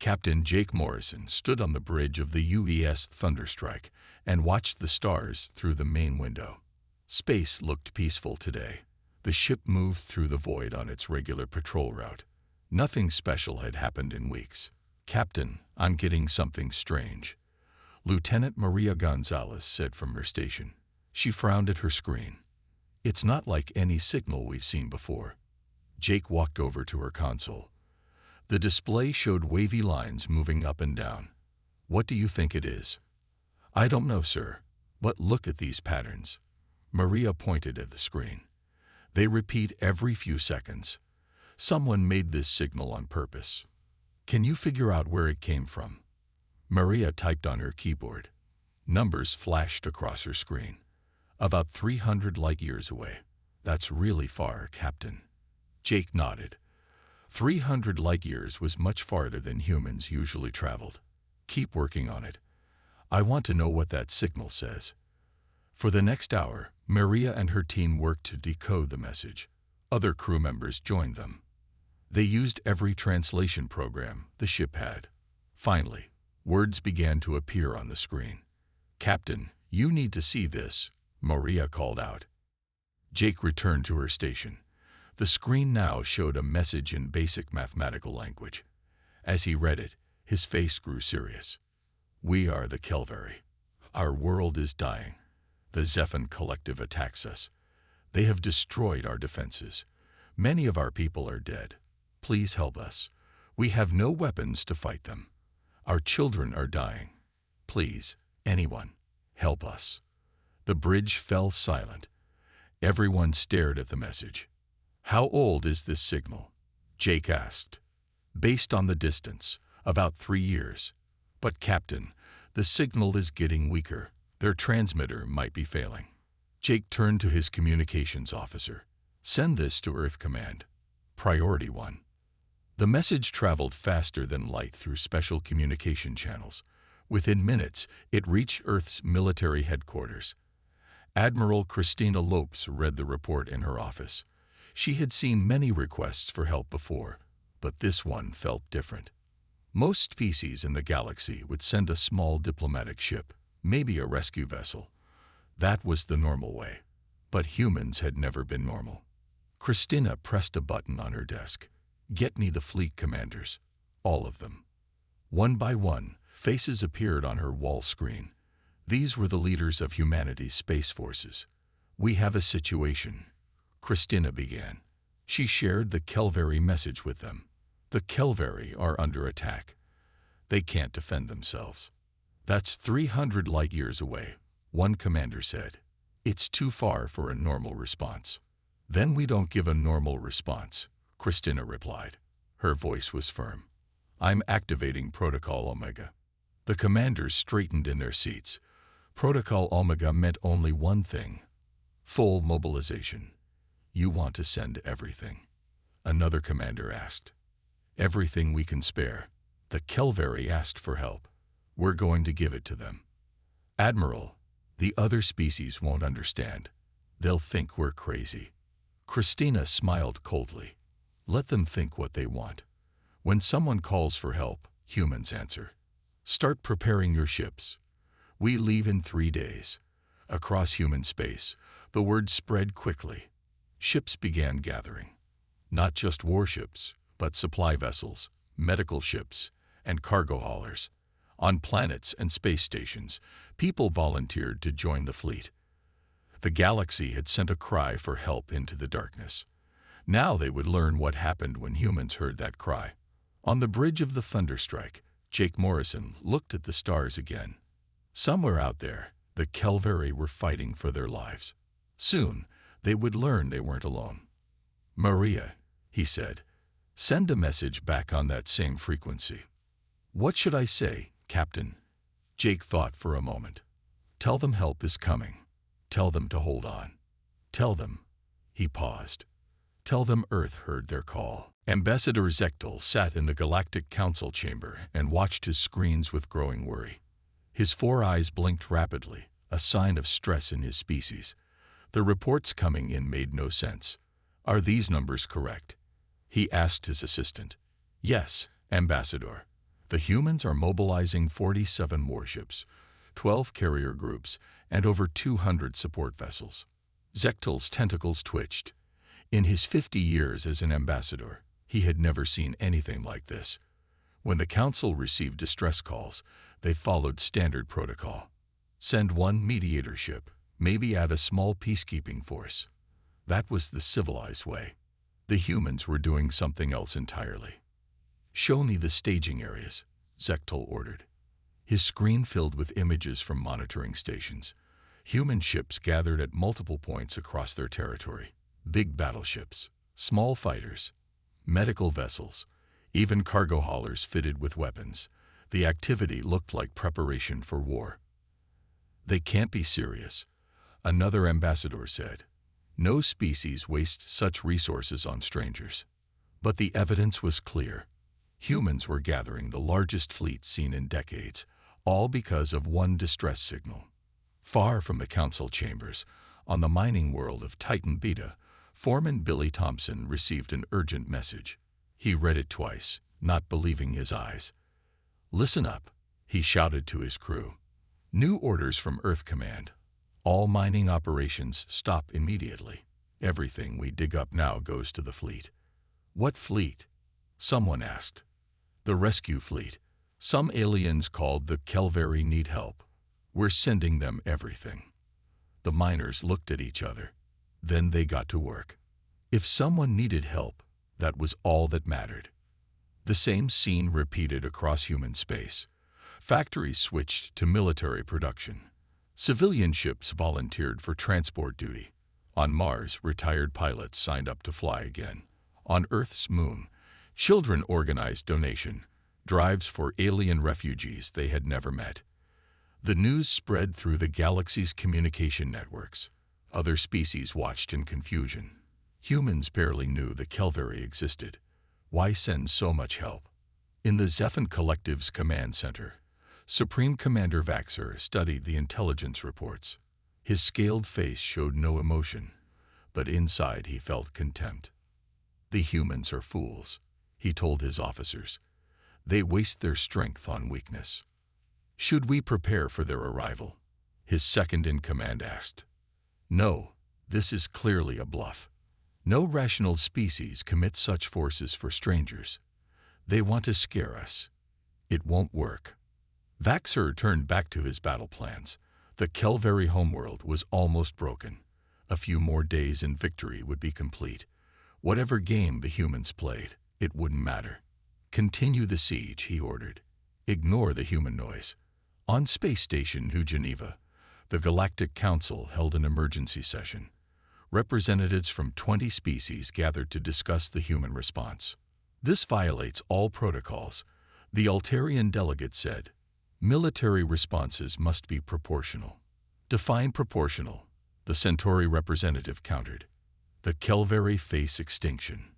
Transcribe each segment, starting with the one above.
Captain Jake Morrison stood on the bridge of the UES Thunderstrike and watched the stars through the main window. Space looked peaceful today. The ship moved through the void on its regular patrol route. Nothing special had happened in weeks. "Captain, I'm getting something strange," Lieutenant Maria Gonzalez said from her station. She frowned at her screen. "It's not like any signal we've seen before." Jake walked over to her console. The display showed wavy lines moving up and down. "What do you think it is?" "I don't know, sir. But look at these patterns." Maria pointed at the screen. "They repeat every few seconds. Someone made this signal on purpose. Can you figure out where it came from?" Maria typed on her keyboard. Numbers flashed across her screen. "About 300 light-years away." "That's really far, Captain." Jake nodded. 300 light-years was much farther than humans usually traveled. "Keep working on it. I want to know what that signal says." For the next hour, Maria and her team worked to decode the message. Other crew members joined them. They used every translation program the ship had. Finally, words began to appear on the screen. "Captain, you need to see this," Maria called out. Jake returned to her station. The screen now showed a message in basic mathematical language. As he read it, his face grew serious. "We are the Kelvari. Our world is dying. The Zephan Collective attacks us. They have destroyed our defenses. Many of our people are dead. Please help us. We have no weapons to fight them. Our children are dying. Please, anyone, help us." The bridge fell silent. Everyone stared at the message. "How old is this signal?" Jake asked. "Based on the distance, about 3 years. But Captain, the signal is getting weaker. Their transmitter might be failing." Jake turned to his communications officer. "Send this to Earth Command. Priority 1. The message traveled faster than light through special communication channels. Within minutes, it reached Earth's military headquarters. Admiral Christina Lopes read the report in her office. She had seen many requests for help before, but this one felt different. Most species in the galaxy would send a small diplomatic ship, maybe a rescue vessel. That was the normal way. But humans had never been normal. Christina pressed a button on her desk. "Get me the fleet commanders. All of them." One by one, faces appeared on her wall screen. These were the leaders of humanity's space forces. "We have a situation," Christina began. She shared the Kelvari message with them. "The Kelvari are under attack. They can't defend themselves." "That's 300 light-years away," one commander said. "It's too far for a normal response." "Then we don't give a normal response," Christina replied. Her voice was firm. "I'm activating Protocol Omega." The commanders straightened in their seats. Protocol Omega meant only one thing: full mobilization. "You want to send everything?" another commander asked. "Everything we can spare. The Kelvari asked for help. We're going to give it to them." "Admiral, the other species won't understand. They'll think we're crazy." Christina smiled coldly. "Let them think what they want. When someone calls for help, humans answer. Start preparing your ships. We leave in 3 days." Across human space, the word spread quickly. Ships began gathering. Not just warships, but supply vessels, medical ships, and cargo haulers. On planets and space stations, people volunteered to join the fleet. The galaxy had sent a cry for help into the darkness. Now they would learn what happened when humans heard that cry. On the bridge of the Thunderstrike, Jake Morrison looked at the stars again. Somewhere out there, the Kelvari were fighting for their lives. Soon, they would learn they weren't alone. "Maria," he said, "send a message back on that same frequency." "What should I say, Captain?" Jake thought for a moment. "Tell them help is coming. Tell them to hold on. Tell them," he paused, "tell them Earth heard their call." Ambassador Zechtel sat in the Galactic Council chamber and watched his screens with growing worry. His 4 eyes blinked rapidly, a sign of stress in his species. The reports coming in made no sense. "Are these numbers correct?" he asked his assistant. "Yes, Ambassador. The humans are mobilizing 47 warships, 12 carrier groups, and over 200 support vessels. Zechtel's tentacles twitched. In his 50 years as an ambassador, he had never seen anything like this. When the Council received distress calls, they followed standard protocol. Send one mediator ship, maybe add a small peacekeeping force. That was the civilized way. The humans were doing something else entirely. Show me the staging areas, Zechtel ordered. His screen filled with images from monitoring stations. Human ships gathered at multiple points across their territory. Big battleships, small fighters, medical vessels, even cargo haulers fitted with weapons. The activity looked like preparation for war. They can't be serious, another ambassador said. No species wastes such resources on strangers. But the evidence was clear. Humans were gathering the largest fleet seen in decades, all because of one distress signal. Far from the council chambers, on the mining world of Titan Beta, Foreman Billy Thompson received an urgent message. He read it twice, not believing his eyes. "Listen up," he shouted to his crew. "New orders from Earth Command. All mining operations stop immediately. Everything we dig up now goes to the fleet." "What fleet?" someone asked. "The rescue fleet. Some aliens called the Kelveri need help. We're sending them everything." The miners looked at each other. Then they got to work. If someone needed help, that was all that mattered. The same scene repeated across human space. Factories switched to military production. Civilian ships volunteered for transport duty. On Mars, retired pilots signed up to fly again. On Earth's moon, children organized donation drives for alien refugees they had never met. The news spread through the galaxy's communication networks. Other species watched in confusion. Humans barely knew the Kelveri existed. Why send so much help? In the Zephan Collective's command center, Supreme Commander Vaxer studied the intelligence reports. His scaled face showed no emotion, but inside he felt contempt. "The humans are fools," he told his officers. "They waste their strength on weakness." "Should we prepare for their arrival?" his second-in-command asked. "No, this is clearly a bluff. No rational species commits such forces for strangers. They want to scare us. It won't work." Vaxer turned back to his battle plans. The Kelveri homeworld was almost broken. A few more days and victory would be complete. Whatever game the humans played, it wouldn't matter. "Continue the siege," he ordered. "Ignore the human noise." On Space Station New Geneva, the Galactic Council held an emergency session. Representatives from 20 species gathered to discuss the human response. "This violates all protocols," the Altarian delegate said. "Military responses must be proportional." "Define proportional," the Centauri representative countered. "The Kelveri face extinction."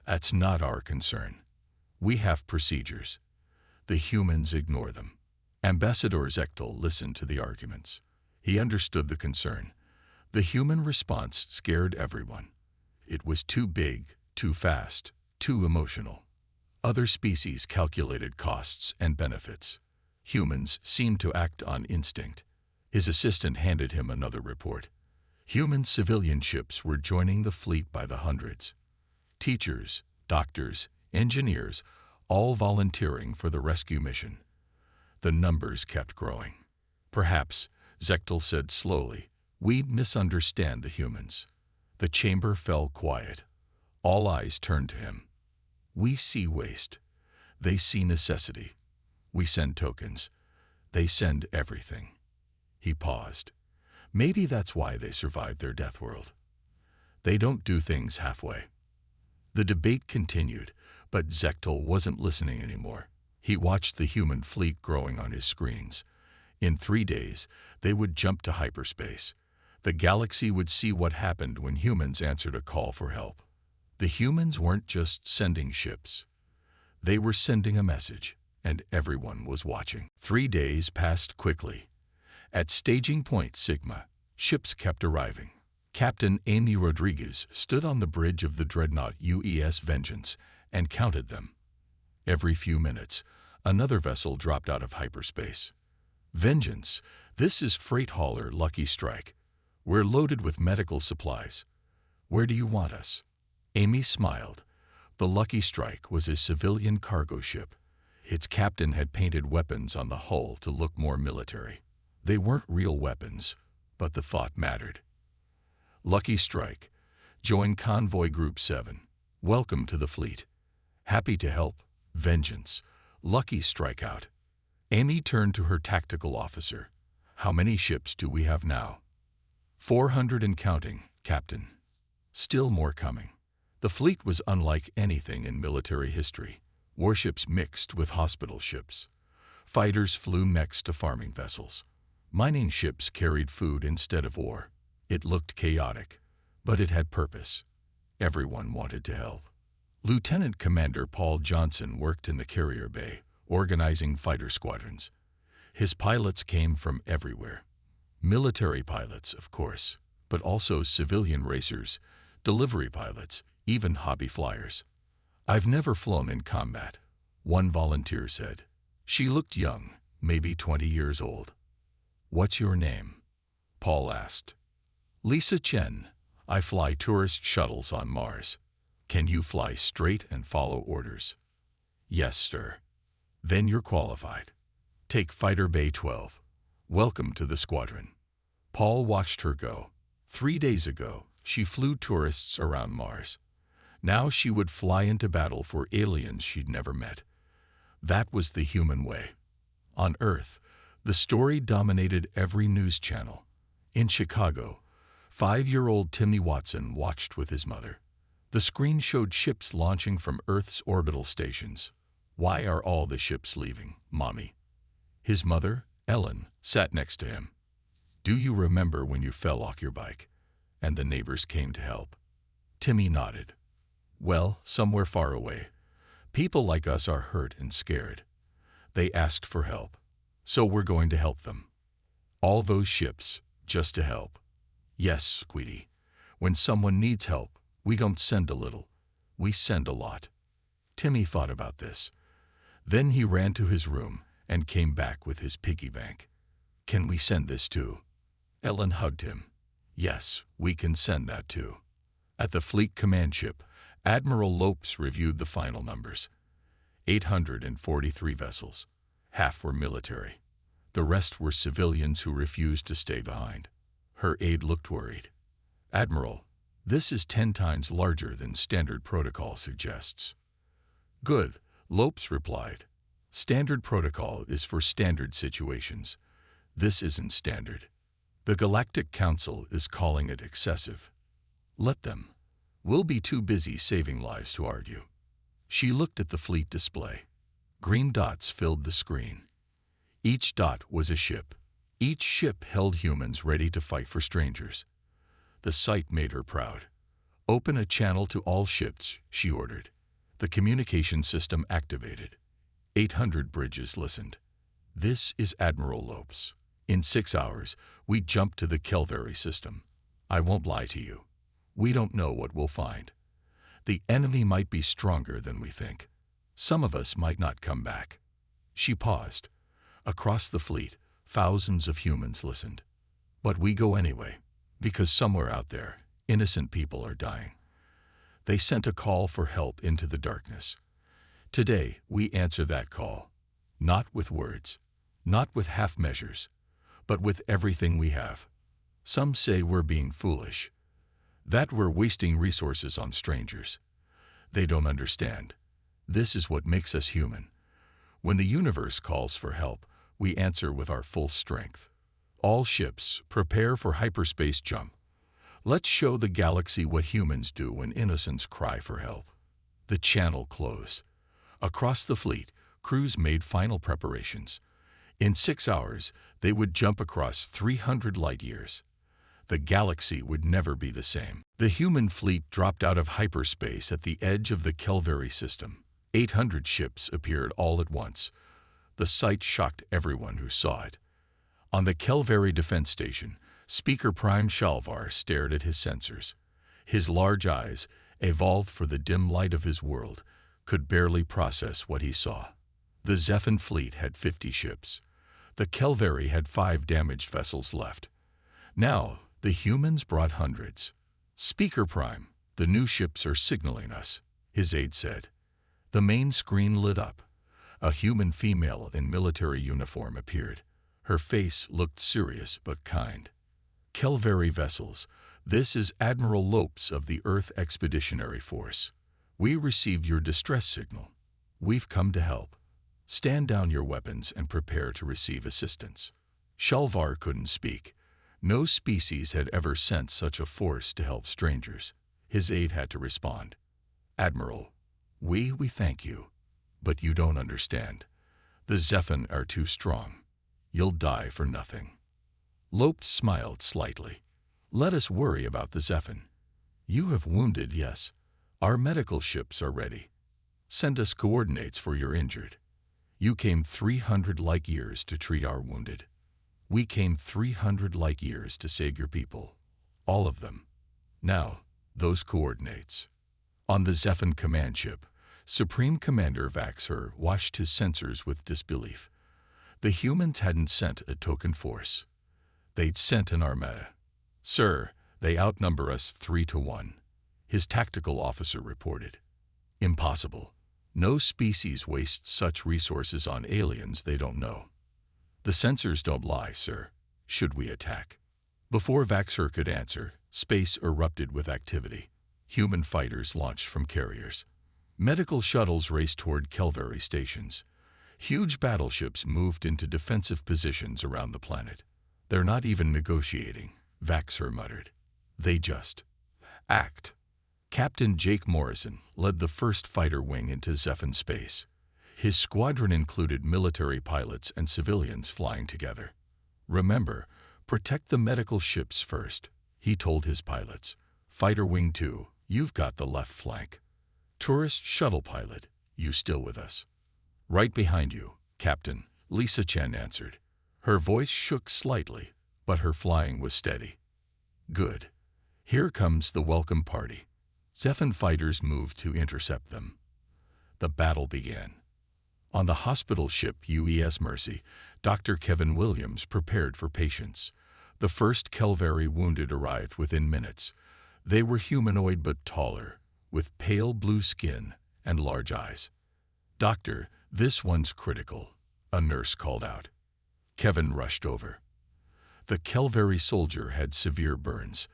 "That's not our concern. We have procedures. The humans ignore them." Ambassador Zechtel listened to the arguments. He understood the concern. The human response scared everyone. It was too big, too fast, too emotional. Other species calculated costs and benefits. Humans seemed to act on instinct. His assistant handed him another report. Human civilian ships were joining the fleet by the hundreds. Teachers, doctors, engineers, all volunteering for the rescue mission. The numbers kept growing. "Perhaps," Zechtel said slowly, "we misunderstand the humans." The chamber fell quiet. All eyes turned to him. "We see waste. They see necessity. We send tokens. They send everything." He paused. "Maybe that's why they survived their death world. They don't do things halfway." The debate continued, but Zechtel wasn't listening anymore. He watched the human fleet growing on his screens. In 3 days, they would jump to hyperspace. The galaxy would see what happened when humans answered a call for help. The humans weren't just sending ships. They were sending a message, and everyone was watching. 3 days passed quickly. At staging point Sigma, ships kept arriving. Captain Amy Rodriguez stood on the bridge of the dreadnought UES Vengeance and counted them. Every few minutes, Another vessel dropped out of hyperspace. Vengeance, this is freight hauler Lucky Strike. We're loaded with medical supplies. Where do you want us? Amy smiled. The Lucky Strike was a civilian cargo ship. Its captain had painted weapons on the hull to look more military. They weren't real weapons, but the thought mattered. Lucky Strike, join Convoy Group 7. Welcome to the fleet. Happy to help. Vengeance, Lucky Strike out. Amy turned to her tactical officer. How many ships do we have now? 400 and counting, Captain. Still more coming. The fleet was unlike anything in military history. Warships mixed with hospital ships. Fighters flew next to farming vessels. Mining ships carried food instead of ore. It looked chaotic, but it had purpose. Everyone wanted to help. Lieutenant Commander Paul Johnson worked in the carrier bay, organizing fighter squadrons. His pilots came from everywhere. Military pilots, of course, but also civilian racers, delivery pilots, even hobby flyers. I've never flown in combat, one volunteer said. She looked young, maybe 20 years old. What's your name? Paul asked. Lisa Chen. I fly tourist shuttles on Mars. Can you fly straight and follow orders? Yes, sir. Then you're qualified. Take Fighter Bay 12. Welcome to the squadron. Paul watched her go. 3 days ago, she flew tourists around Mars. Now she would fly into battle for aliens she'd never met. That was the human way. On Earth, the story dominated every news channel. In Chicago, 5-year-old Timmy Watson watched with his mother. The screen showed ships launching from Earth's orbital stations. Why are all the ships leaving, Mommy? His mother, Ellen, sat next to him. Do you remember when you fell off your bike and the neighbors came to help? Timmy nodded. Well, somewhere far away. People like us are hurt and scared. They asked for help, so we're going to help them. All those ships, just to help. Yes, Squeedy. When someone needs help, we don't send a little, we send a lot. Timmy thought about this. Then he ran to his room and came back with his piggy bank. Can we send this too? Ellen hugged him. Yes, we can send that too. At the fleet command ship, Admiral Lopes reviewed the final numbers. 843 vessels. Half were military. The rest were civilians who refused to stay behind. Her aide looked worried. Admiral, this is 10 times larger than standard protocol suggests. Good, Lopes replied. Standard protocol is for standard situations. This isn't standard. The Galactic Council is calling it excessive. Let them. We'll be too busy saving lives to argue. She looked at the fleet display. Green dots filled the screen. Each dot was a ship. Each ship held humans ready to fight for strangers. The sight made her proud. Open a channel to all ships, she ordered. The communication system activated. 800 bridges listened. This is Admiral Lopes. In 6 hours, we jump to the Kelvary system. I won't lie to you. We don't know what we'll find. The enemy might be stronger than we think. Some of us might not come back. She paused. Across the fleet, thousands of humans listened. But we go anyway, because somewhere out there, innocent people are dying. They sent a call for help into the darkness. Today, we answer that call. Not with words, not with half measures, but with everything we have. Some say we're being foolish, that we're wasting resources on strangers. They don't understand. This is what makes us human. When the universe calls for help, we answer with our full strength. All ships, prepare for hyperspace jump. Let's show the galaxy what humans do when innocents cry for help. The channel closed. Across the fleet, crews made final preparations. In 6 hours, they would jump across 300 light years. The galaxy would never be the same. The human fleet dropped out of hyperspace at the edge of the Kelvary system. 800 ships appeared all at once. The sight shocked everyone who saw it. On the Kelvary defense station, Speaker Prime Shalvar stared at his sensors. His large eyes, evolved for the dim light of his world, could barely process what he saw. The Zephan fleet had 50 ships. The Kelveri had 5 damaged vessels left. Now, the humans brought hundreds. "Speaker Prime, the new ships are signaling us," his aide said. The main screen lit up. A human female in military uniform appeared. Her face looked serious but kind. "Kelveri vessels, this is Admiral Lopes of the Earth Expeditionary Force. We received your distress signal. We've come to help. Stand down your weapons and prepare to receive assistance." Shalvar couldn't speak. No species had ever sent such a force to help strangers. His aide had to respond. "Admiral, we thank you, but you don't understand. The Zephan are too strong. You'll die for nothing." Lopes smiled slightly. "Let us worry about the Zephan. You have wounded, yes. Our medical ships are ready. Send us coordinates for your injured. You came 300 light years to treat our wounded. We came 300 light years to save your people. All of them. Now, those coordinates." On the Zephan command ship, Supreme Commander Vaxer watched his sensors with disbelief. The humans hadn't sent a token force. They'd sent an armada. "Sir, they outnumber us 3-1, his tactical officer reported. "Impossible. No species wastes such resources on aliens they don't know." "The sensors don't lie, sir. Should we attack?" Before Vaxer could answer, space erupted with activity. Human fighters launched from carriers. Medical shuttles raced toward Kelveri stations. Huge battleships moved into defensive positions around the planet. "They're not even negotiating," Vaxer muttered. "They just act." Captain Jake Morrison led the first fighter wing into Zephan space. His squadron included military pilots and civilians flying together. "Remember, protect the medical ships first," he told his pilots. "Fighter Wing 2, you've got the left flank. Tourist shuttle pilot, you still with us?" "Right behind you, Captain," Lisa Chen answered. Her voice shook slightly, but her flying was steady. "Good. Here comes the welcome party." Zephan fighters moved to intercept them. The battle began. On the hospital ship UES Mercy, Dr. Kevin Williams prepared for patients. The first Kelveri wounded arrived within minutes. They were humanoid but taller, with pale blue skin and large eyes. "Doctor, this one's critical," a nurse called out. Kevin rushed over. The Kelveri soldier had severe burns.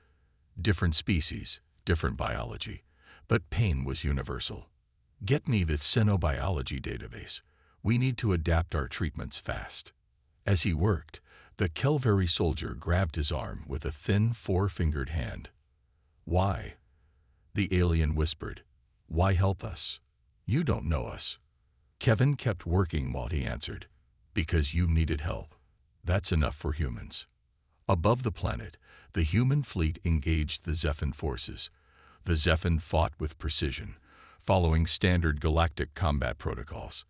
Different species, different biology, but pain was universal. "Get me the xenobiology database. We need to adapt our treatments fast." As he worked, the Kelveri soldier grabbed his arm with a thin 4-fingered hand. "Why?" the alien whispered. "Why help us? You don't know us." Kevin kept working while he answered. "Because you needed help. That's enough for humans." Above the planet, the human fleet engaged the Zephan forces. The Zephan fought with precision, following standard galactic combat protocols.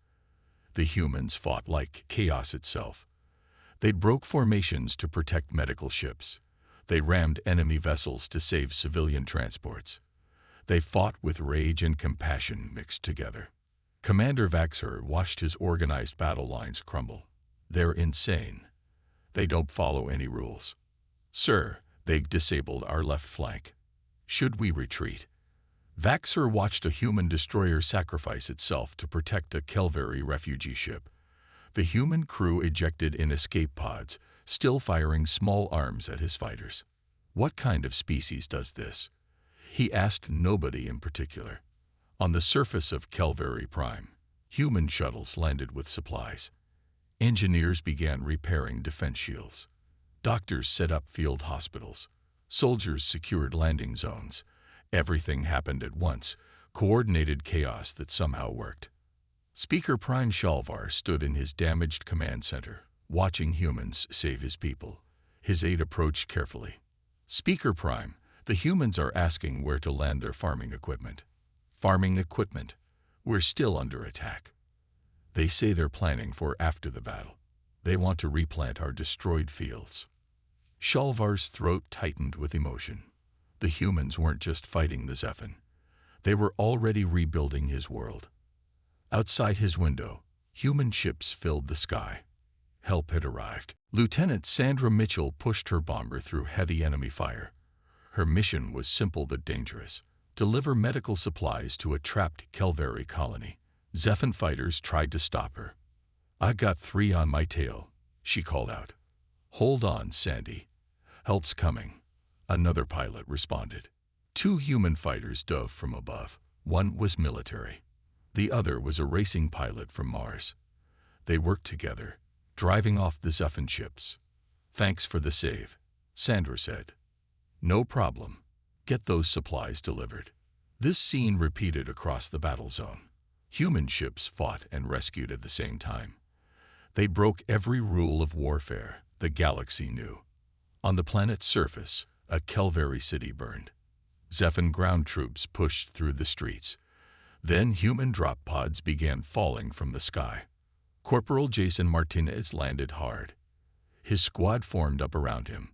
The humans fought like chaos itself. They broke formations to protect medical ships. They rammed enemy vessels to save civilian transports. They fought with rage and compassion mixed together. Commander Vaxer watched his organized battle lines crumble. "They're insane. They don't follow any rules. Sir, they disabled our left flank. Should we retreat?" Vaxer watched a human destroyer sacrifice itself to protect a Kelveri refugee ship. The human crew ejected in escape pods, still firing small arms at his fighters. "What kind of species does this?" he asked nobody in particular. On the surface of Kelveri Prime, human shuttles landed with supplies. Engineers began repairing defense shields. Doctors set up field hospitals. Soldiers secured landing zones. Everything happened at once, coordinated chaos that somehow worked. Speaker Prime Shalvar stood in his damaged command center, watching humans save his people. His aide approached carefully. "Speaker Prime, the humans are asking where to land their farming equipment." "Farming equipment? We're still under attack. They say they're planning for after the battle. They want to replant our destroyed fields." Shalvar's throat tightened with emotion. The humans weren't just fighting the Zephan. They were already rebuilding his world. Outside his window, Human ships filled the sky. Help had arrived. Lieutenant Sandra Mitchell pushed her bomber through heavy enemy fire. Her mission was simple but dangerous: deliver medical supplies to a trapped Kelveri colony. Zephan fighters tried to stop her. "I got 3 on my tail," she called out. "Hold on, Sandy. Help's coming," another pilot responded. 2 human fighters dove from above. One was military. The other was a racing pilot from Mars. They worked together, driving off the Zephan ships. "Thanks for the save," Sandra said. "No problem. Get those supplies delivered." This scene repeated across the battle zone. Human ships fought and rescued at the same time. They broke every rule of warfare the galaxy knew. On the planet's surface, a Kelveri city burned. Zephan ground troops pushed through the streets. Then human drop pods began falling from the sky. Corporal Jason Martinez landed hard. His squad formed up around him.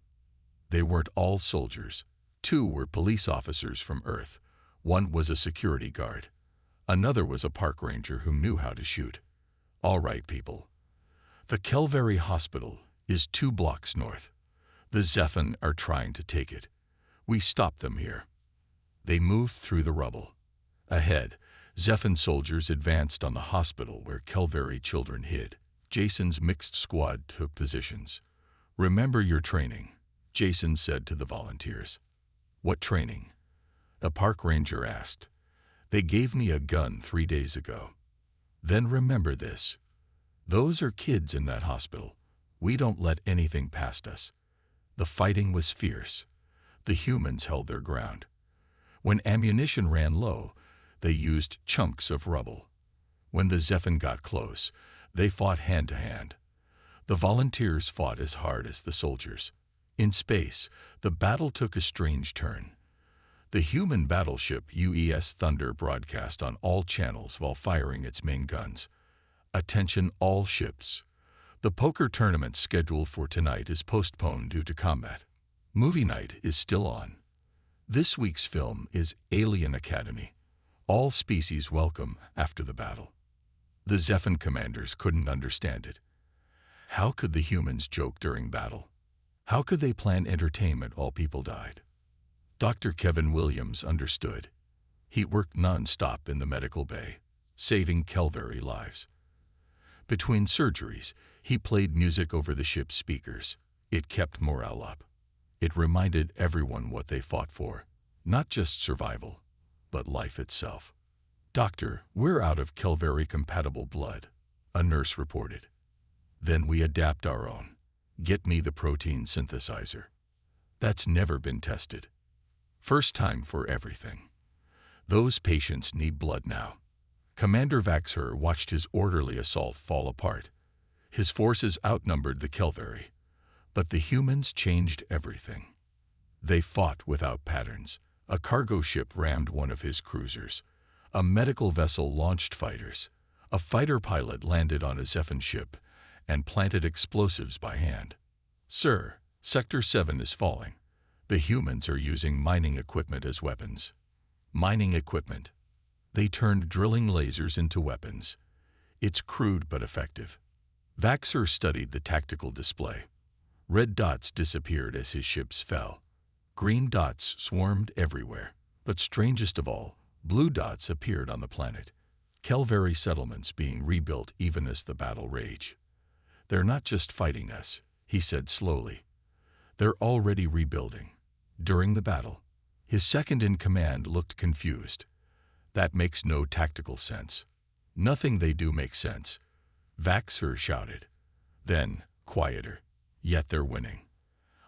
They weren't all soldiers. 2 were police officers from Earth. 1 was a security guard. Another was a park ranger who knew how to shoot. "All right, people. The Kelveri hospital is 2 blocks north. The Zephan are trying to take it. We stopped them here." They moved through the rubble. Ahead, Zephan soldiers advanced on the hospital where Kelveri children hid. Jason's mixed squad took positions. "Remember your training," Jason said to the volunteers. "What training?" a park ranger asked. "They gave me a gun 3 days ago." "Then remember this. Those are kids in that hospital. We don't let anything past us." The fighting was fierce. The humans held their ground. When ammunition ran low, they used chunks of rubble. When the Zephan got close, they fought hand to hand. The volunteers fought as hard as the soldiers. In space, the battle took a strange turn. The human battleship UES Thunder broadcast on all channels while firing its main guns. "Attention all ships. The poker tournament scheduled for tonight is postponed due to combat. Movie night is still on. This week's film is Alien Academy. All species welcome after the battle." The Zephan commanders couldn't understand it. How could the humans joke during battle? How could they plan entertainment while people died? Dr. Kevin Williams understood. He worked non-stop in the medical bay, saving Kelveri lives. Between surgeries, he played music over the ship's speakers. It kept morale up. It reminded everyone what they fought for, not just survival, but life itself. "Doctor, we're out of Kelveri-compatible blood," a nurse reported. "Then we adapt our own. Get me the protein synthesizer." "That's never been tested. First time for everything. Those patients need blood now." Commander Vaxher watched his orderly assault fall apart. His forces outnumbered the Kelveri, but the humans changed everything. They fought without patterns. A cargo ship rammed one of his cruisers. A medical vessel launched fighters. A fighter pilot landed on a Zephan ship and planted explosives by hand. "Sir, Sector 7 is falling. The humans are using mining equipment as weapons." Mining equipment. They turned drilling lasers into weapons. It's crude but effective. Vaxher studied the tactical display. Red dots disappeared as his ships fell. Green dots swarmed everywhere. But strangest of all, blue dots appeared on the planet. Kelveri settlements being rebuilt even as the battle raged. "They're not just fighting us," he said slowly. "They're already rebuilding." During the battle, his second-in-command looked confused. "That makes no tactical sense." "Nothing they do makes sense," Vaxher shouted. Then, quieter, "Yet they're winning."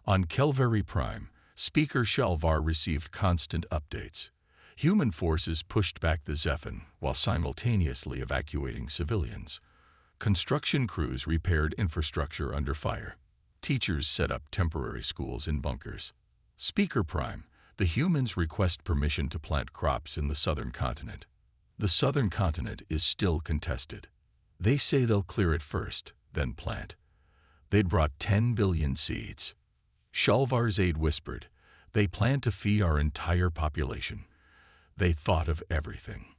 On Kelveri Prime, Speaker Shalvar received constant updates. Human forces pushed back the Zephan while simultaneously evacuating civilians. Construction crews repaired infrastructure under fire. Teachers set up temporary schools in bunkers. Speaker Prime, the humans request permission to plant crops in the southern continent. The southern continent is still contested. They say they'll clear it first, then plant. They'd brought 10 billion seeds. Shalvar's aide whispered, "They plan to feed our entire population." They thought of everything.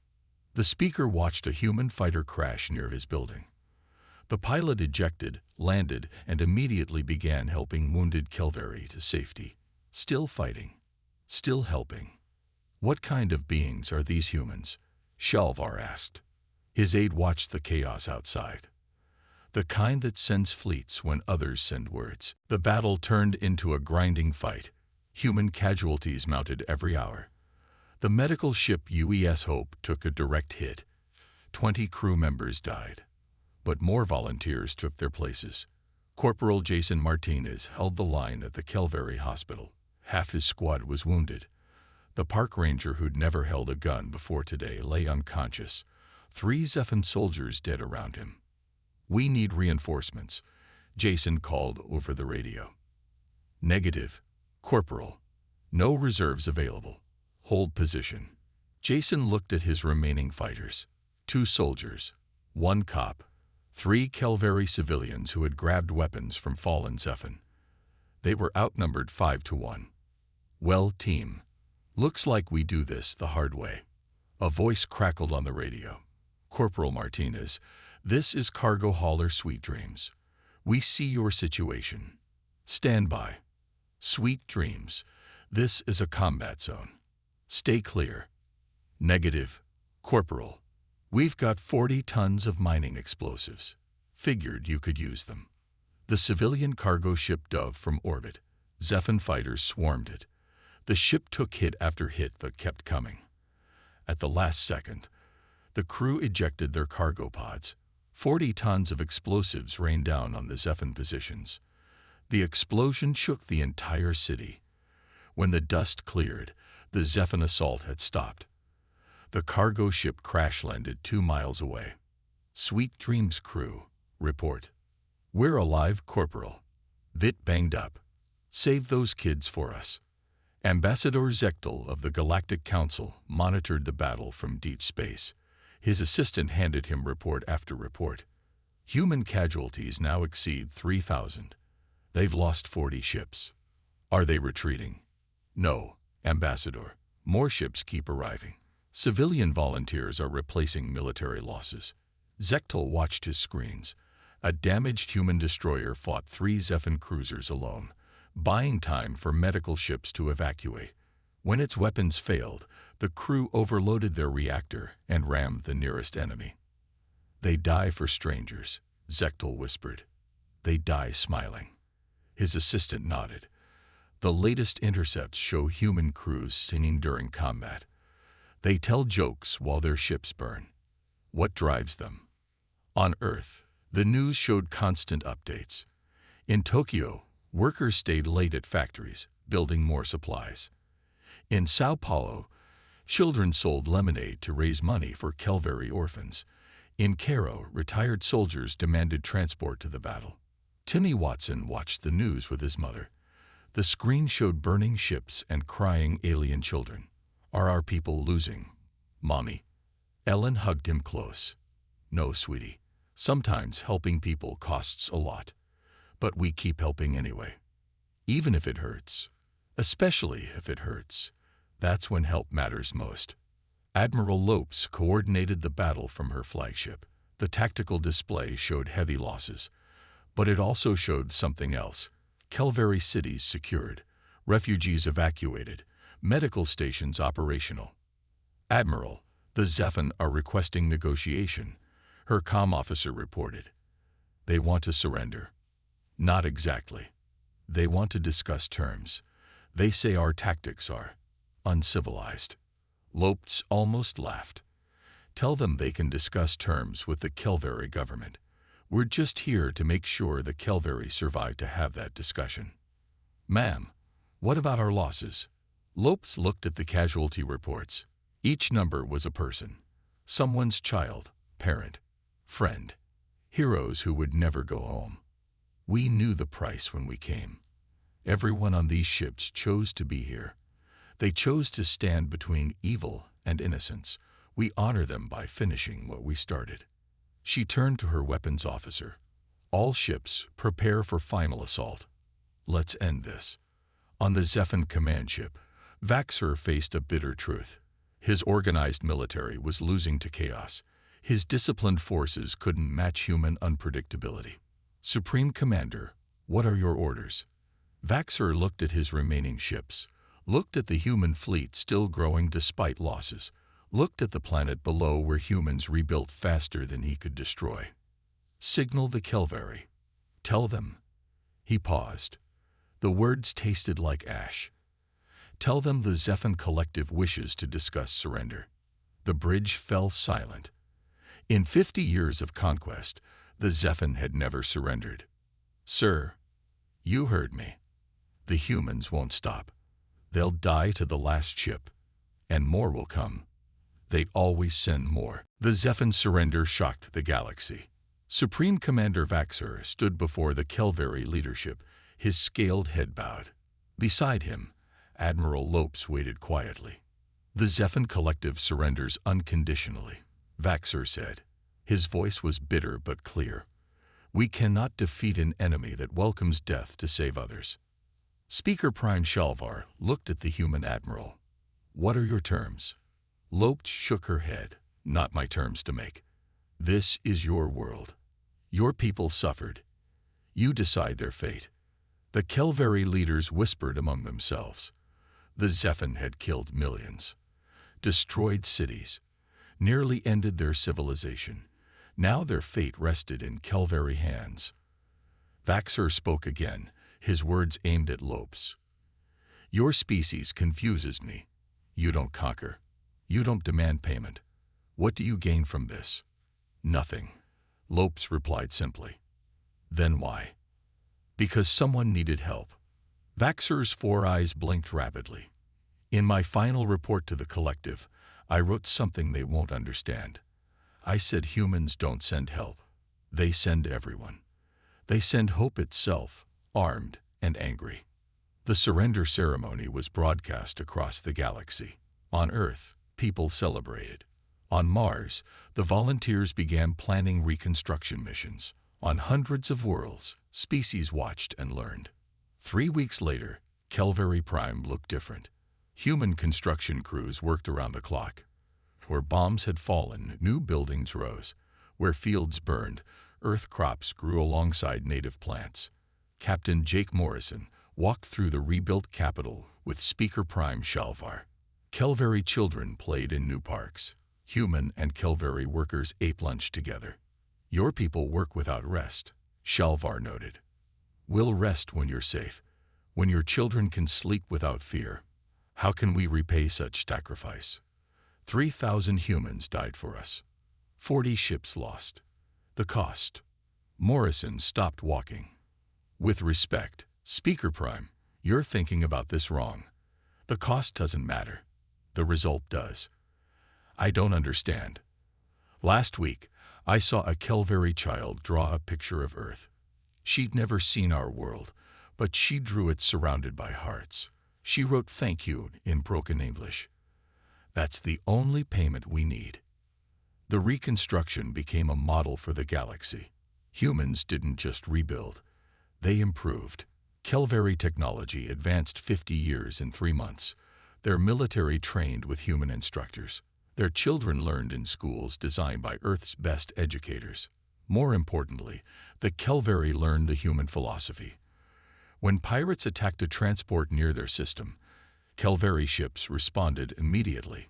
The speaker watched a human fighter crash near his building. The pilot ejected, landed, and immediately began helping wounded Kelveri to safety. Still fighting. Still helping. What kind of beings are these humans? Shalvar asked. His aide watched the chaos outside. The kind that sends fleets when others send words. The battle turned into a grinding fight. Human casualties mounted every hour. The medical ship UES Hope took a direct hit. 20 crew members died. But more volunteers took their places. Corporal Jason Martinez held the line at the Kelveri hospital. Half his squad was wounded. The park ranger who'd never held a gun before today lay unconscious. 3 Zephan soldiers dead around him. "We need reinforcements," Jason called over the radio. "Negative, Corporal. No reserves available. Hold position." Jason looked at his remaining fighters. 2 soldiers, 1 cop, 3 Kelveri civilians who had grabbed weapons from fallen Zephan. They were outnumbered 5 to 1. "Well, team, looks like we do this the hard way." A voice crackled on the radio. "Corporal Martinez, this is cargo hauler Sweet Dreams. We see your situation. Stand by. Sweet Dreams, this is a combat zone. Stay clear." "Negative, Corporal. We've got 40 tons of mining explosives. Figured you could use them." The civilian cargo ship dove from orbit. Zephan fighters swarmed it. The ship took hit after hit but kept coming. At the last second, the crew ejected their cargo pods. 40 tons of explosives rained down on the Zephan positions. The explosion shook the entire city. When the dust cleared, the Zephan assault had stopped. The cargo ship crash-landed 2 miles away. "Sweet Dreams crew, report." "We're alive, Corporal. Bit banged up. Save those kids for us." Ambassador Zechtel of the Galactic Council monitored the battle from deep space. His assistant handed him report after report. Human casualties now exceed 3,000. They've lost 40 ships. Are they retreating? No, Ambassador. More ships keep arriving. Civilian volunteers are replacing military losses. Zechtel watched his screens. A damaged human destroyer fought 3 Zephan cruisers alone, buying time for medical ships to evacuate. When its weapons failed, the crew overloaded their reactor and rammed the nearest enemy. "They die for strangers," Zechtel whispered. "They die smiling." His assistant nodded. The latest intercepts show human crews singing during combat. They tell jokes while their ships burn. What drives them? On Earth, the news showed constant updates. In Tokyo, workers stayed late at factories, building more supplies. In Sao Paulo, children sold lemonade to raise money for Kelveri orphans. In Cairo, retired soldiers demanded transport to the battle. Timmy Watson watched the news with his mother. The screen showed burning ships and crying alien children. "Are our people losing, Mommy?" Ellen hugged him close. "No, sweetie. Sometimes helping people costs a lot. But we keep helping anyway. Even if it hurts. Especially if it hurts. That's when help matters most." Admiral Lopes coordinated the battle from her flagship. The tactical display showed heavy losses. But it also showed something else. Kelveri cities secured, refugees evacuated, medical stations operational. "Admiral, the Zephan are requesting negotiation," her comm officer reported. "They want to surrender." "Not exactly. They want to discuss terms. They say our tactics are uncivilized." Lopes almost laughed. "Tell them they can discuss terms with the Kelveri government. We're just here to make sure the Kelveri survive to have that discussion." "Ma'am, what about our losses?" Lopes looked at the casualty reports. Each number was a person. Someone's child, parent, friend. Heroes who would never go home. "We knew the price when we came. Everyone on these ships chose to be here. They chose to stand between evil and innocence. We honor them by finishing what we started." She turned to her weapons officer. "All ships, prepare for final assault. Let's end this." On the Zephan command ship, Vaxer faced a bitter truth. His organized military was losing to chaos. His disciplined forces couldn't match human unpredictability. "Supreme Commander, what are your orders?" Vaxer looked at his remaining ships, looked at the human fleet still growing despite losses, looked at the planet below where humans rebuilt faster than he could destroy. "Signal the Kelvari. Tell them." He paused. The words tasted like ash. "Tell them the Zephan Collective wishes to discuss surrender." The bridge fell silent. In 50 years of conquest, the Zephan had never surrendered. "Sir, you heard me. The humans won't stop. They'll die to the last ship, and more will come. They always send more." The Zephan surrender shocked the galaxy. Supreme Commander Vaxer stood before the Kelvari leadership, his scaled head bowed. Beside him, Admiral Lopes waited quietly. "The Zephan Collective surrenders unconditionally," Vaxer said. His voice was bitter but clear. "We cannot defeat an enemy that welcomes death to save others." Speaker Prime Shalvar looked at the human admiral. "What are your terms?" Lopes shook her head. "Not my terms to make. This is your world. Your people suffered. You decide their fate." The Kelvari leaders whispered among themselves. The Zephan had killed millions, destroyed cities, nearly ended their civilization. Now their fate rested in Kelvari hands. Vaxer spoke again, his words aimed at Lopes. "Your species confuses me. You don't conquer. You don't demand payment. What do you gain from this?" "Nothing," Lopes replied simply. "Then why?" "Because someone needed help." Vaxer's 4 eyes blinked rapidly. "In my final report to the collective, I wrote something they won't understand. I said humans don't send help. They send everyone. They send hope itself, armed and angry." The surrender ceremony was broadcast across the galaxy. On Earth, people celebrated. On Mars, the volunteers began planning reconstruction missions. On hundreds of worlds, species watched and learned. 3 weeks later, Kelvari Prime looked different. Human construction crews worked around the clock. Where bombs had fallen, new buildings rose. Where fields burned, Earth crops grew alongside native plants. Captain Jake Morrison walked through the rebuilt capital with Speaker Prime Shalvar. Kelvari children played in new parks. Human and Kelvari workers ate lunch together. "Your people work without rest," Shalvar noted. "We'll rest when you're safe, when your children can sleep without fear. How can we repay such sacrifice? 3,000 humans died for us. 40 ships lost. The cost." Morrison stopped walking. "With respect, Speaker Prime, you're thinking about this wrong. The cost doesn't matter. The result does." "I don't understand." "Last week, I saw a Kelvari child draw a picture of Earth. She'd never seen our world, but she drew it surrounded by hearts. She wrote thank you in broken English. That's the only payment we need." The reconstruction became a model for the galaxy. Humans didn't just rebuild, they improved. Kelvari technology advanced 50 years in 3 months. Their military trained with human instructors. Their children learned in schools designed by Earth's best educators. More importantly, the Kelvari learned the human philosophy. When pirates attacked a transport near their system, Kelvari ships responded immediately.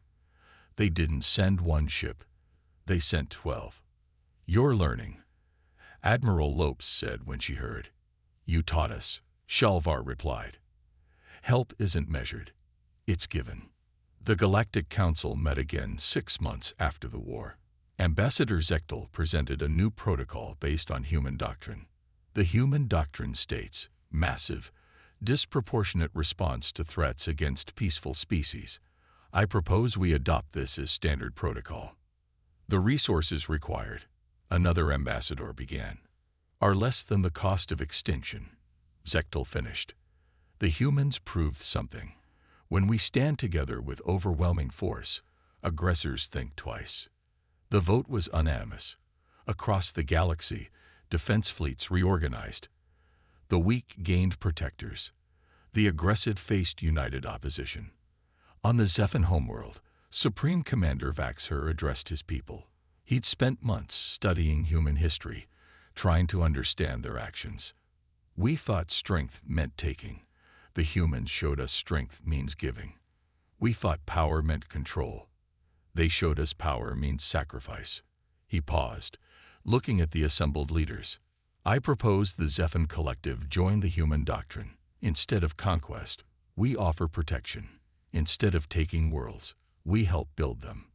They didn't send 1 ship, they sent 12. "You're learning," Admiral Lopes said when she heard. "You taught us," Shalvar replied. "Help isn't measured, it's given." The Galactic Council met again 6 months after the war. Ambassador Zechtel presented a new protocol based on human doctrine. The human doctrine states, massive, disproportionate response to threats against peaceful species. I propose we adopt this as standard protocol. The resources required, another ambassador began, are less than the cost of extinction. Zechtel finished. The humans proved something. When we stand together with overwhelming force, aggressors think twice. The vote was unanimous. Across the galaxy, defense fleets reorganized. The weak gained protectors. The aggressive faced united opposition. On the Zephan homeworld, Supreme Commander Vaxer addressed his people. He'd spent months studying human history, trying to understand their actions. We thought strength meant taking. The humans showed us strength means giving. We thought power meant control. They showed us power means sacrifice. He paused, looking at the assembled leaders. I propose the Zephan Collective join the human doctrine. Instead of conquest, we offer protection. Instead of taking worlds, we help build them.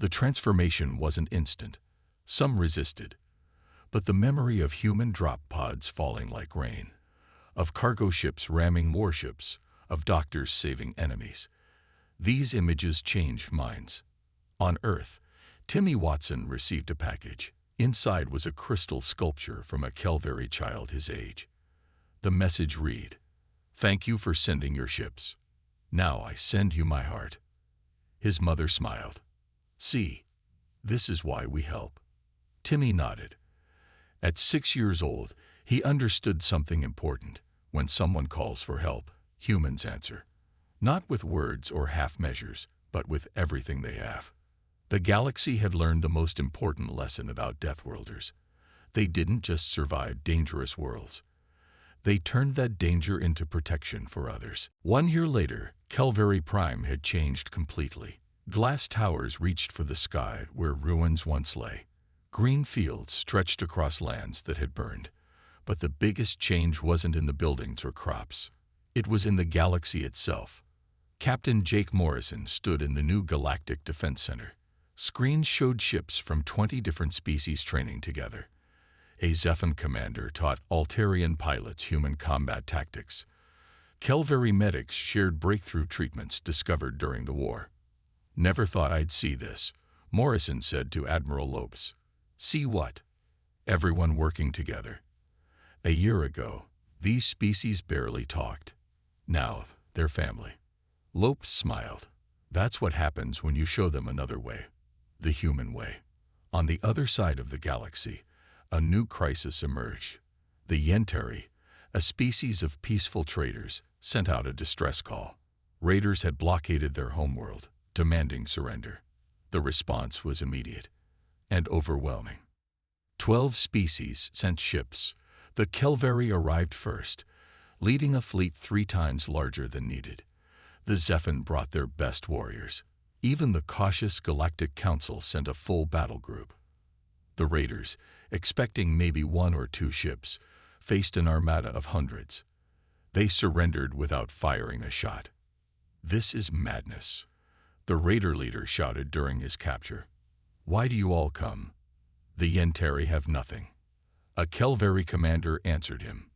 The transformation wasn't instant. Some resisted. But the memory of human drop pods falling like rain, of cargo ships ramming warships, of doctors saving enemies, these images changed minds. On Earth, Timmy Watson received a package. Inside was a crystal sculpture from a Kelveri child his age. The message read, "Thank you for sending your ships. Now I send you my heart." His mother smiled. "See, this is why we help." Timmy nodded. At 6 years old, he understood something important. When someone calls for help, humans answer. Not with words or half measures, but with everything they have. The galaxy had learned the most important lesson about Deathworlders. They didn't just survive dangerous worlds. They turned that danger into protection for others. 1 year later, Kelveri Prime had changed completely. Glass towers reached for the sky where ruins once lay. Green fields stretched across lands that had burned. But the biggest change wasn't in the buildings or crops. It was in the galaxy itself. Captain Jake Morrison stood in the new Galactic Defense Center. Screens showed ships from 20 different species training together. A Zephan commander taught Altarian pilots human combat tactics. Kelveri medics shared breakthrough treatments discovered during the war. "Never thought I'd see this," Morrison said to Admiral Lopes. "See what?" "Everyone working together." A year ago, these species barely talked. Now, they're family. Lopes smiled. That's what happens when you show them another way. The human way. On the other side of the galaxy, a new crisis emerged. The Yentari, a species of peaceful traders, sent out a distress call. Raiders had blockaded their homeworld, demanding surrender. The response was immediate and overwhelming. 12 species sent ships. The Kelveri arrived first, leading a fleet 3 times larger than needed. The Zephan brought their best warriors. Even the cautious Galactic Council sent a full battle group. The raiders, expecting maybe 1 or 2 ships, faced an armada of hundreds. They surrendered without firing a shot. "This is madness," the raider leader shouted during his capture. "Why do you all come? The Yentari have nothing." A Kelveri commander answered him.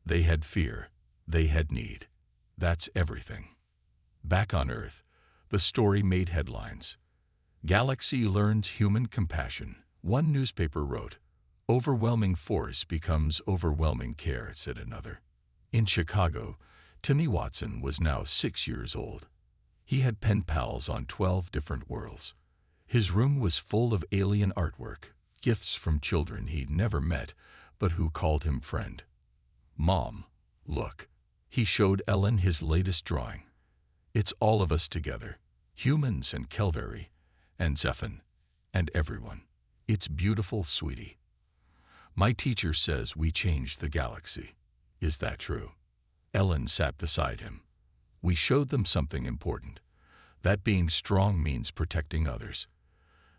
"They had fear. They had need. That's everything." Back on Earth, the story made headlines. "Galaxy learns human compassion." One newspaper wrote, "Overwhelming force becomes overwhelming care," said another. In Chicago, Timmy Watson was now 6 years old. He had pen pals on 12 different worlds. His room was full of alien artwork, gifts from children he'd never met, but who called him friend. "Mom, look." He showed Ellen his latest drawing. "It's all of us together, humans and Kelveri, and Zephan, and everyone. It's beautiful, sweetie. My teacher says we changed the galaxy. Is that true?" Ellen sat beside him. "We showed them something important. That being strong means protecting others.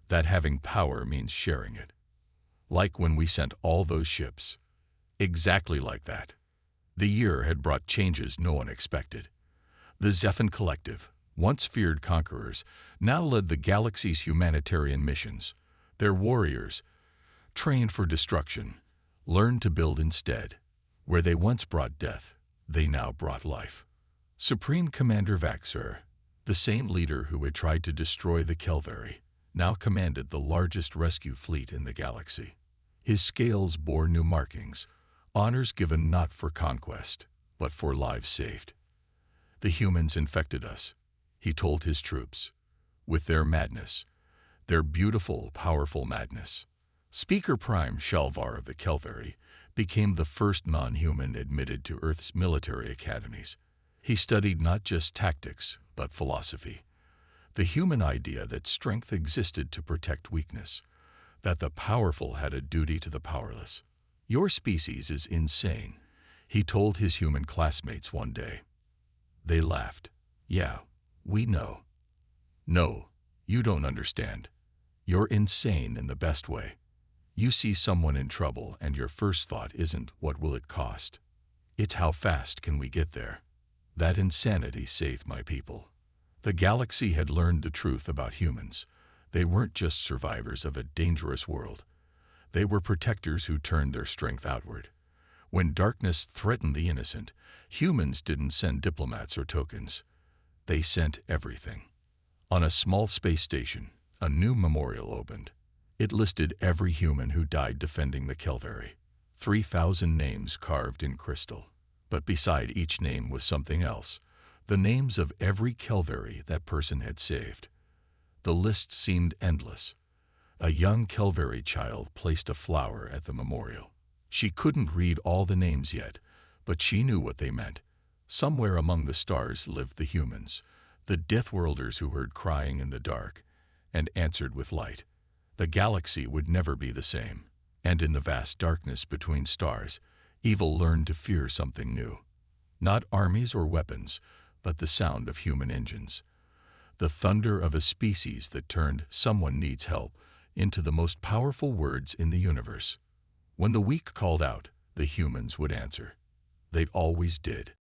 That having power means sharing it. Like when we sent all those ships. Exactly like that." The year had brought changes no one expected. The Zephan Collective, once feared conquerors, now led the galaxy's humanitarian missions. Their warriors, trained for destruction, learned to build instead. Where they once brought death, they now brought life. Supreme Commander Vaxer, the same leader who had tried to destroy the Kelveri, now commanded the largest rescue fleet in the galaxy. His scales bore new markings, honors given not for conquest, but for lives saved. "The humans infected us," he told his troops, "with their madness, their beautiful, powerful madness." Speaker Prime Shalvar of the Kelveri became the first non-human admitted to Earth's military academies. He studied not just tactics, but philosophy. The human idea that strength existed to protect weakness. that the powerful had a duty to the powerless. "Your species is insane," he told his human classmates one day. They laughed. "Yeah, we know." "No, you don't understand. You're insane in the best way. You see someone in trouble and your first thought isn't what will it cost. It's how fast can we get there." That insanity saved my people. The galaxy had learned the truth about humans. They weren't just survivors of a dangerous world. They were protectors who turned their strength outward. When darkness threatened the innocent, humans didn't send diplomats or tokens. They sent everything. On a small space station, a new memorial opened. It listed every human who died defending the Kelvary. 3,000 names carved in crystal. But beside each name was something else. The names of every Kelvary that person had saved. The list seemed endless. A young Kelvary child placed a flower at the memorial. She couldn't read all the names yet, but she knew what they meant. Somewhere among the stars lived the humans, the Deathworlders who heard crying in the dark and answered with light. The galaxy would never be the same, and in the vast darkness between stars, evil learned to fear something new. Not armies or weapons, but the sound of human engines. The thunder of a species that turned "someone needs help" into the most powerful words in the universe. When the weak called out, the humans would answer. They always did.